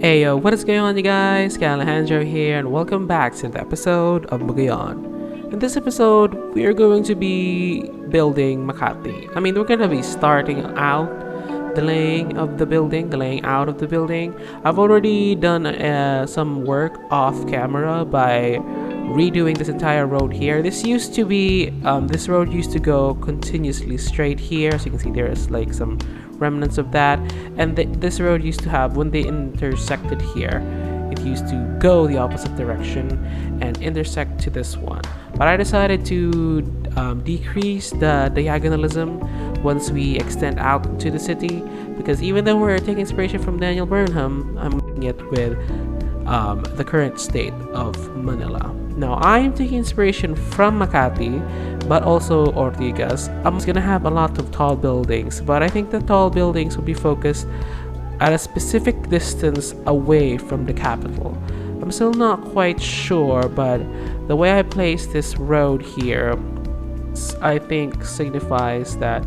Hey yo, what is going on you guys? Alejandro here and welcome back to the episode of Magayon. In this episode, we're going to be building Makati. We're going to be starting out the laying out of the building. I've already done some work off camera by redoing this entire road here. This road used to go continuously straight here, so you can see there's like some remnants of that, and this road used to have, when they intersected here, it used to go the opposite direction and intersect to this one, but I decided to decrease the diagonalism once we extend out to the city, because even though we're taking inspiration from Daniel Burnham, I'm making it with the current state of Manila. Now I'm taking inspiration from Makati, but also Ortigas. I'm just gonna have a lot of tall buildings, but I think the tall buildings will be focused at a specific distance away from the capital. I'm still not quite sure, but the way I place this road here, I think signifies that,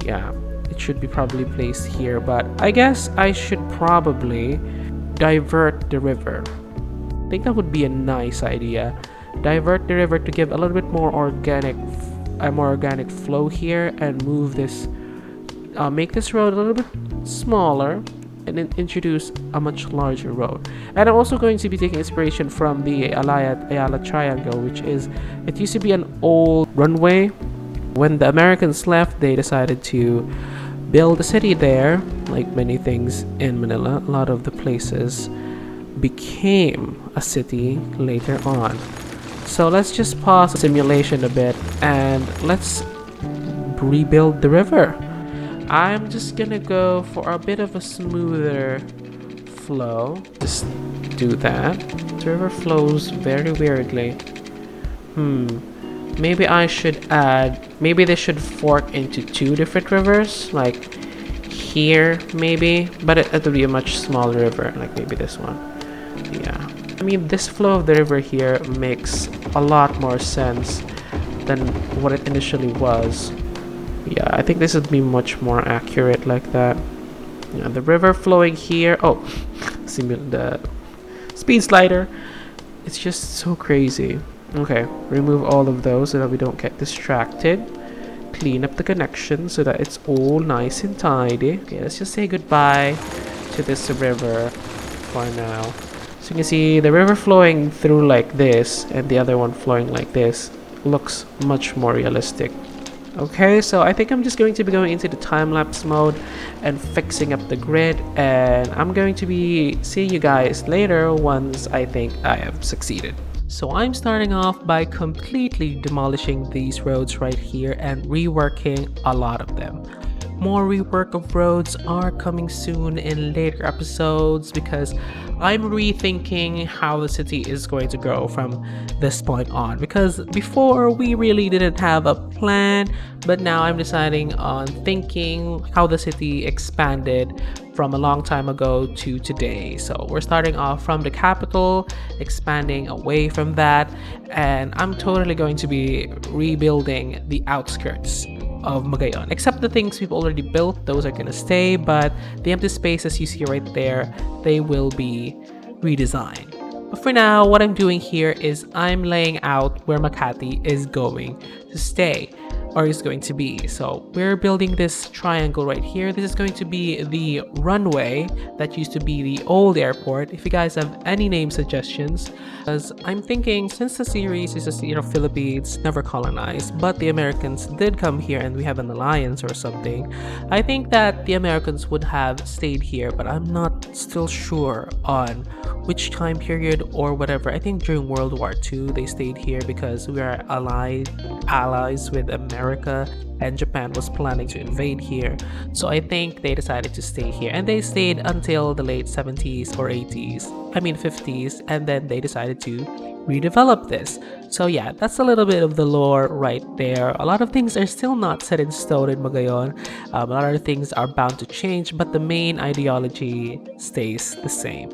yeah, it should be probably placed here, but I guess I should probably divert the river. I think that would be a nice idea. Divert the river to give a little bit more organic flow here, and move this, make this road a little bit smaller, and then introduce a much larger road. And I'm also going to be taking inspiration from the Ayala Triangle, which is, it used to be an old runway. When the Americans left, they decided to build a city there. Like many things in Manila, a lot of the places became a city later on. So let's just pause the simulation a bit and let's rebuild the river. I'm just gonna go for a bit of a smoother flow. Just do that. The river flows very weirdly. Maybe I should maybe they should fork into two different rivers, like here maybe, but it would be a much smaller river, like maybe this one. Yeah, this flow of the river here makes a lot more sense than what it initially was. Yeah, I think this would be much more accurate like that. Yeah, the river flowing here. Oh, the speed slider. It's just so crazy. Okay, remove all of those so that we don't get distracted. Clean up the connection so that it's all nice and tidy. Okay, let's just say goodbye to this river for now. So you can see the river flowing through like this and the other one flowing like this looks much more realistic. Okay, so I think I'm just going to be going into the time-lapse mode and fixing up the grid, and I'm going to be seeing you guys later once I think I have succeeded. So I'm starting off by completely demolishing these roads right here and reworking a lot of them. More rework of roads are coming soon in later episodes, because I'm rethinking how the city is going to grow from this point on, because before we really didn't have a plan, but now I'm deciding on thinking how the city expanded from a long time ago to today. So we're starting off from the capital, expanding away from that, and I'm totally going to be rebuilding the outskirts of Magayon. Except the things we've already built, those are gonna stay, but the empty spaces you see right there, they will be redesigned. But for now, what I'm doing here is I'm laying out where Makati is going to stay, or is going to be. So we're building this triangle right here. This is going to be the runway that used to be the old airport. If you guys have any name suggestions, because I'm thinking, since the series is Philippines never colonized, but the Americans did come here and we have an alliance or something, I think that the Americans would have stayed here, but I'm not still sure on which time period or whatever. I think during World War II they stayed here because we are allies with America, and Japan was planning to invade here. So I think they decided to stay here, and they stayed until the late 70s or 50s, and then they decided to redevelop this. So yeah, that's a little bit of the lore right there. A lot of things are still not set in stone in Magayon. A lot of things are bound to change, but the main ideology stays the same.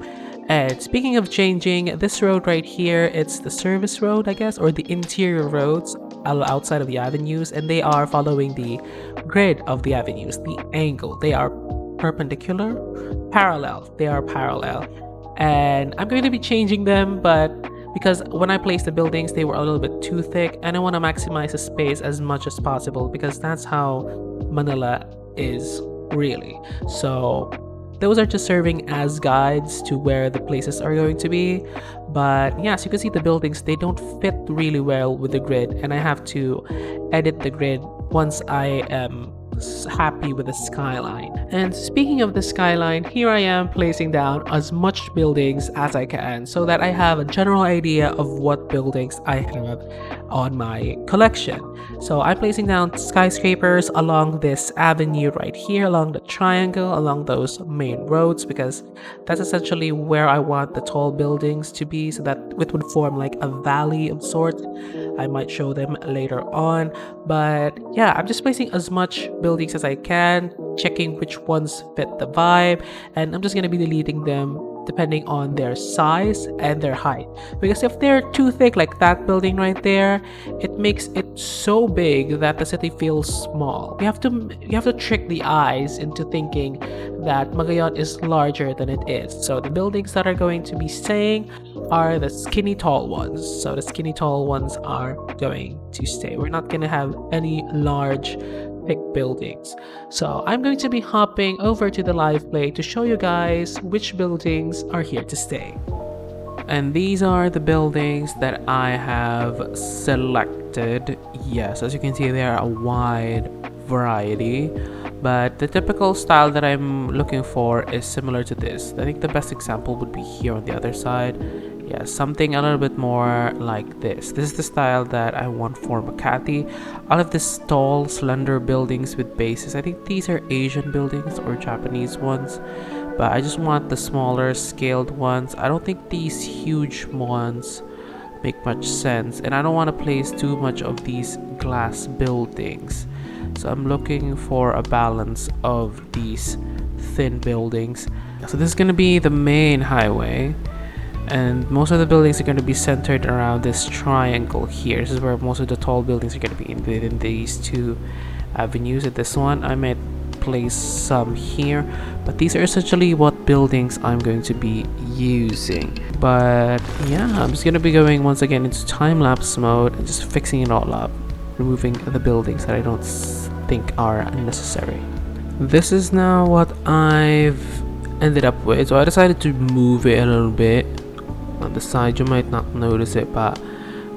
And speaking of changing, this road right here, it's the service road, I guess, or the interior roads outside of the avenues, and they are following the grid of the avenues, the angle. They are perpendicular, parallel. They are parallel. and I'm going to be changing them, but because when I placed the buildings, they were a little bit too thick, and I want to maximize the space as much as possible because that's how Manila is really. So those are just serving as guides to where the places are going to be. But yeah, as you can see, the buildings, they don't fit really well with the grid, and I have to edit the grid once I am happy with the skyline. And speaking of the skyline, here I am placing down as much buildings as I can so that I have a general idea of what buildings I have on my collection. So I'm placing down skyscrapers along this avenue right here, along the triangle, along those main roads, because that's essentially where I want the tall buildings to be, so that it would form like a valley of sorts. I might show them later on, but yeah, I'm just placing as much buildings as I can, checking which ones fit the vibe, and I'm just gonna be deleting them depending on their size and their height, because if they're too thick, like that building right there, it makes it so big that the city feels small. You have to trick the eyes into thinking that Magayon is larger than it is. So the buildings that are going to be staying are the skinny tall ones. So the skinny tall ones are going to stay. We're not going to have any large thick buildings. So I'm going to be hopping over to the live play to show you guys which buildings are here to stay. And these are the buildings that I have selected. Yes, as you can see, there are a wide variety, but the typical style that I'm looking for is similar to this. I think the best example would be here on the other side. Yeah, something a little bit more like this. This is the style that I want for Makati. All of these tall, slender buildings with bases. I think these are Asian buildings or Japanese ones, but I just want the smaller scaled ones. I don't think these huge ones make much sense, and I don't want to place too much of these glass buildings. So I'm looking for a balance of these thin buildings. So this is going to be the main highway, and most of the buildings are going to be centered around this triangle here. This is where most of the tall buildings are going to be within these two avenues. At this one, I might place some here, but these are essentially what buildings I'm going to be using. But yeah, I'm just going to be going once again into time-lapse mode and just fixing it all up, removing the buildings that I don't think are necessary. This is now what I've ended up with. So I decided to move it a little bit on the side. You might not notice it, but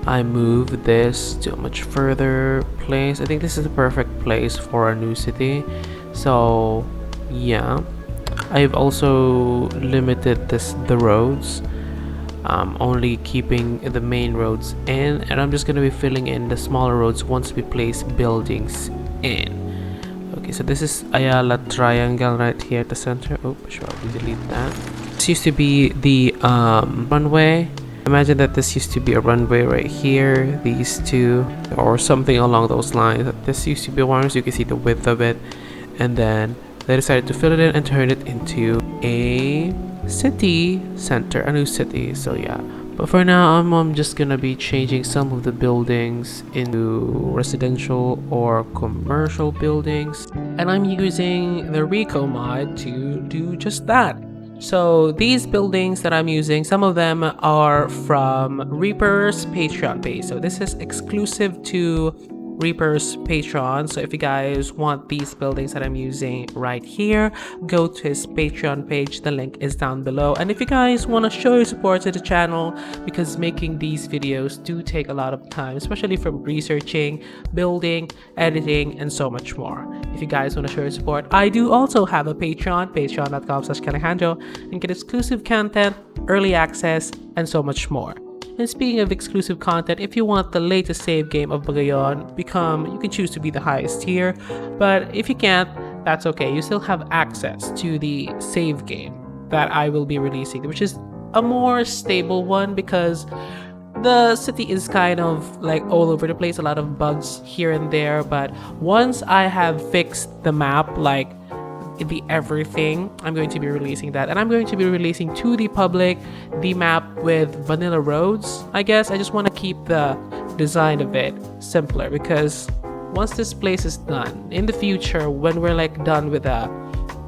I moved this to a much further place. I think this is the perfect place for a new city. So yeah, I've also limited the roads, only keeping the main roads in, and I'm just going to be filling in the smaller roads once we place buildings in. Okay, so this is Ayala Triangle right here at the center. Oh, sure, we delete that. This used to be the runway. Imagine that this used to be a runway right here, these two, or something along those lines. This used to be one, so you can see the width of it, and then they decided to fill it in and turn it into a city center, a new city. So yeah, but for now I'm just gonna be changing some of the buildings into residential or commercial buildings, and I'm using the Rico mod to do just that. So these buildings that I'm using, some of them are from Reaper's Patreon page. So this is exclusive to Reaper's Patreon. So if you guys want these buildings that I'm using right here, go to his Patreon page. The link is down below. And if you guys want to show your support to the channel, because making these videos do take a lot of time, especially from researching, building, editing, and so much more. If you guys want to show your support, I do also have a Patreon, patreon.com/Kanahanjo, and get exclusive content, early access, and so much more. And speaking of exclusive content, if you want the latest save game of Magayon, you can choose to be the highest tier, but if you can't, that's okay. You still have access to the save game that I will be releasing, which is a more stable one, because the city is kind of like all over the place, a lot of bugs here and there. But once I have fixed the map, like the everything, I'm going to be releasing that, and I'm going to be releasing to the public the map with vanilla roads. I guess I just want to keep the design of it simpler, because once this place is done in the future, when we're like done with a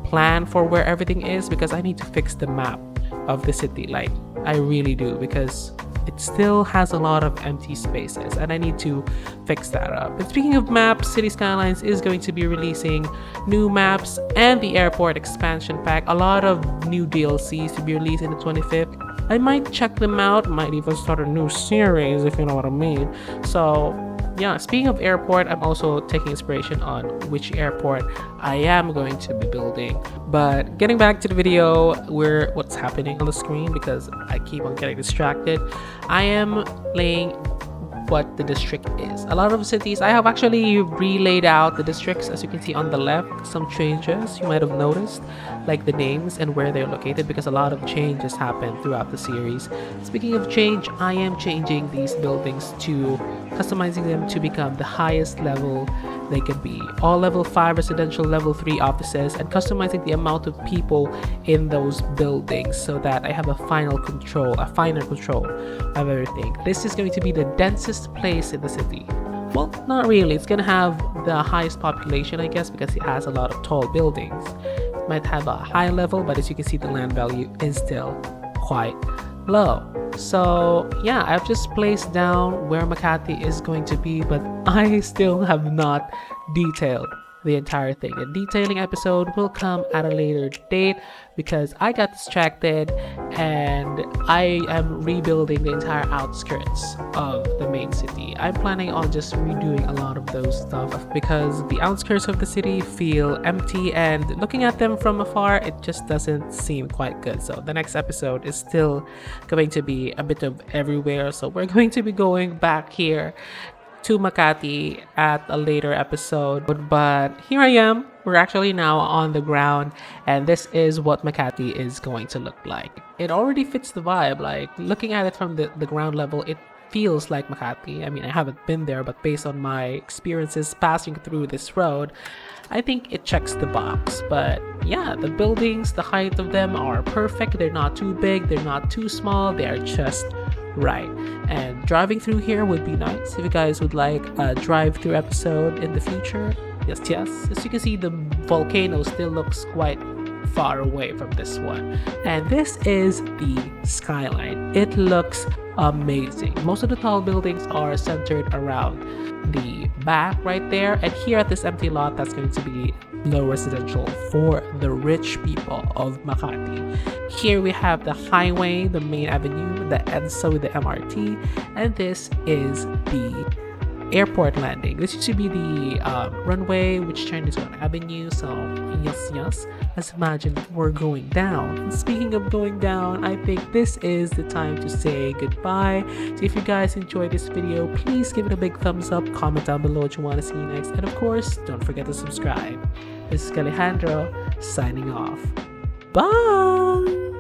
plan for where everything is, because I need to fix the map of the city. Like, I really do, because it still has a lot of empty spaces and I need to fix that up. And speaking of maps, City Skylines is going to be releasing new maps and the airport expansion pack. A lot of new DLCs to be released in the 25th. I might check them out, might even start a new series, if you know what I mean. So yeah, speaking of airport, I'm also taking inspiration on which airport I am going to be building. But getting back to the video, what's happening on the screen, because I keep on getting distracted. I am laying what the district is. A lot of cities, I have actually relaid out the districts, as you can see on the left. Some changes you might have noticed, like the names and where they're located, because a lot of changes happen throughout the series. Speaking of change, I am changing these buildings to customizing them to become the highest level they could be. All level 5 residential, level 3 offices, and customizing the amount of people in those buildings so that I have a finer control of everything. This is going to be the densest place in the city. Well, not really. It's gonna have the highest population, I guess, because it has a lot of tall buildings. It might have a high level, but as you can see, the land value is still quite low. So yeah, I've just placed down where Makati is going to be, but I still have not detailed the entire thing. The detailing episode will come at a later date because I got distracted and I am rebuilding the entire outskirts of the main city. I'm planning on just redoing a lot of those stuff because the outskirts of the city feel empty, and looking at them from afar, it just doesn't seem quite good. So the next episode is still going to be a bit of everywhere. So we're going to be going back here to Makati at a later episode, but here I am. We're actually now on the ground, and this is what Makati is going to look like. It already fits the vibe. Like, looking at it from the ground level, it feels like Makati. I mean, I haven't been there, but based on my experiences passing through this road, I think it checks the box. But yeah, the buildings, the height of them are perfect. They're not too big, they're not too small, they're just right. And driving through here would be nice. If you guys would like a drive-through episode in the future, yes. As you can see, the volcano still looks quite far away from this one. And this is the skyline. It looks amazing. Most of the tall buildings are centered around the back right there, and here at this empty lot, that's going to be low residential for the rich people of Makati. Here we have the highway, the main avenue, the EDSA with the MRT, and this is the airport landing. This used to be the runway which turned into an avenue. So yes, let's imagine we're going down. And speaking of going down, I think this is the time to say goodbye. So if you guys enjoyed this video, please give it a big thumbs up, comment down below what you want to see next, and of course, don't forget to subscribe. This is Alejandro signing off. Bye!